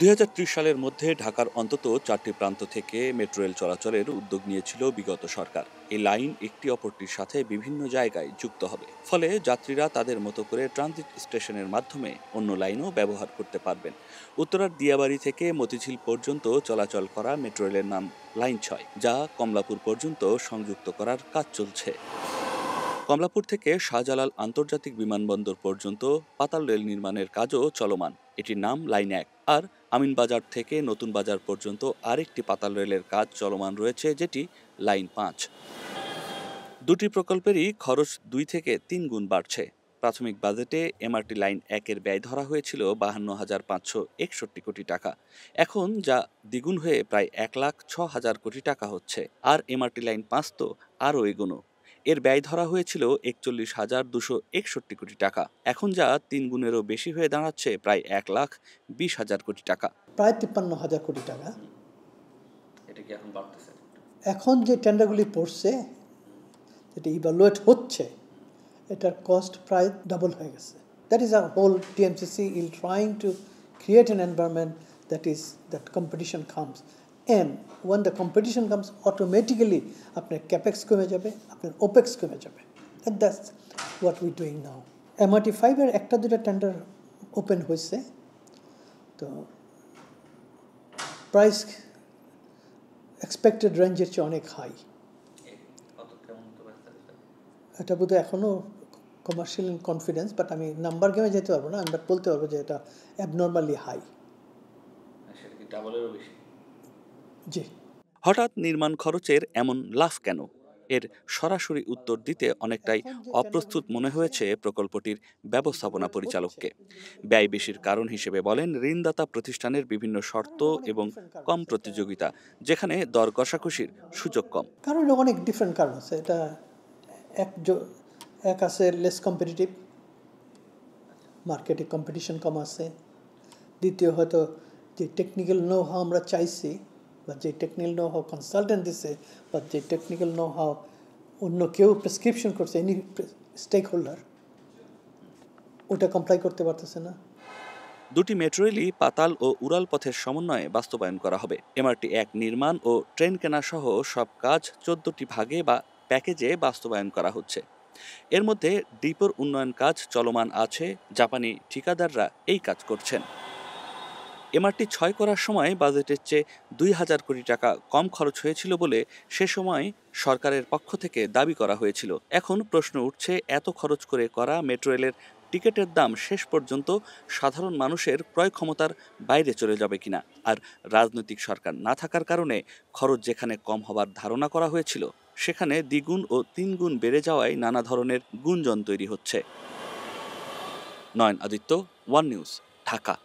২০৩০ সালের মধ্যে ঢাকার অন্তত ৪টি প্রান্ত থেকে মেট্রো রেল চলাচলের উদ্যোগ নিয়েছিল বিগত সরকার। এই লাইন একটি অপরটির সাথে বিভিন্ন জায়গায় যুক্ত হবে, ফলে যাত্রীরা তাদের মতো করে ট্রানজিট স্টেশনের মাধ্যমে অন্য লাইনও ব্যবহার করতে পারবেন। উত্তরার দিয়াবাড়ি থেকে মতিঝিল পর্যন্ত চলাচল করা মেট্রো রেলের নাম লাইন ৬, যা কমলাপুর পর্যন্ত সংযুক্ত করার কাজ চলছে। কমলাপুর থেকে শাহজালাল আন্তর্জাতিক বিমানবন্দর পর্যন্ত পাতাল রেল নির্মাণের কাজও চলমান, এটির নাম লাইন ১। আর আমিনবাজার থেকে নতুন বাজার পর্যন্ত আরেকটি পাতাল রেলের কাজ চলমান রয়েছে, যেটি লাইন ৫। দুটি প্রকল্পেরই খরচ ২ থেকে ৩ গুণ বাড়ছে। প্রাথমিক বাজেটে এমআরটি লাইন ১-এর ব্যয় ধরা হয়েছিল ৫২,৫৬১ কোটি টাকা। এখন যা দ্বিগুণ হয়ে প্রায় ১,০৬,০০০ কোটি টাকা হচ্ছে। আর এমআরটি লাইন ৫ তো আরও এগোনো। এর ব্যয় ধরা হয়েছিল ৪১,২৬১ কোটি টাকা। এখন যা ৩ গুণেরও বেশি হয়ে দাঁড়াচ্ছে প্রায় ১,২০,০০০ কোটি টাকা। প্রায় ৫৩,০০০ কোটি টাকা। এটা কি এখন বাড়তেছে? এখন যে টেন্ডারগুলি পড়ছে, যেটা ইভালুয়েট হচ্ছে, এটার কস্ট প্রায় ডাবল হয়ে গেছে। That is our whole TMCC I'll trying to create an environment that competition comes, and when the competition comes automatically আপনার ক্যাপেক্স কমে যাবে, আপনার ওপেক্স কমে যাবে। That's what we doing now. MRT 5-এর একটা দুটা টেন্ডার ওপেন হয়েছে, তো প্রাইস এক্সপেক্টেড রেঞ্জের চেয়ে অনেক হাই। এটা বোধহয় এখনও কমার্শিয়াল কনফিডেন্স, বাট আমি নাম্বার গেমে যেতে পারবো না, আমি বলতে পারবো যে এটা অ্যাবনর্মালি হাই। জি। হঠাৎ নির্মাণ খরচের এমন লাফ কেন? এর সরাসরি উত্তর দিতে অনেকটাই অপ্রস্তুত মনে হয়েছে প্রকল্পটির ব্যবস্থাপনা পরিচালককে। ব্যয় বেশির কারণ হিসেবে বলেন ঋণদাতা প্রতিষ্ঠানের বিভিন্ন শর্ত এবং কম প্রতিযোগিতা, যেখানে দর কষাকষির সুযোগ কম। কারণ অনেক ডিফারেন্ট কারণ আছে। এটা এক আছে লেস কম্পিটিটিভ, মার্কেটে কম্পিটিশন কম আছে। দ্বিতীয়, হয়তো যে টেকনিক্যাল নো হাউ আমরা চাইছি, বা যে টেকনিক্যাল নো হাউ কনসালটেন্ট দিছে, বা যে টেকনিক্যাল নো হাউ অন্য কেউ প্রেসক্রিপশন করছে, এনি স্টেক হোল্ডার, ওটা কমপ্লাই করতে পারতেছে না। দুটি মেট্রো রেলই পাতাল ও উড়াল পথের সমন্বয়ে বাস্তবায়ন করা হবে। এমআরটি ১ নির্মাণ ও ট্রেন কেনা সহ সব কাজ ১৪টি ভাগে বা প্যাকেজে বাস্তবায়ন করা হচ্ছে। এর মধ্যে ডিপোর উন্নয়ন কাজ চলমান আছে, জাপানি ঠিকাদাররা এই কাজ করছেন। এমআরটি ৬ করার সময় বাজেটের চেয়ে ২,০০০ কোটি টাকা কম খরচ হয়েছিল বলে সে সময় সরকারের পক্ষ থেকে দাবি করা হয়েছিল। এখন প্রশ্ন উঠছে, এত খরচ করে করা মেট্রো রেলের টিকিটের দাম শেষ পর্যন্ত সাধারণ মানুষের ক্রয় ক্ষমতার বাইরে চলে যাবে কিনা। আর রাজনৈতিক সরকার না থাকার কারণে খরচ যেখানে কম হবার ধারণা করা হয়েছিল, সেখানে দ্বিগুণ ও ৩ গুণ বেড়ে যাওয়ায় নানা ধরনের গুঞ্জন তৈরি হচ্ছে। নয়ন আদিত্য, ওয়ান নিউজ, ঢাকা।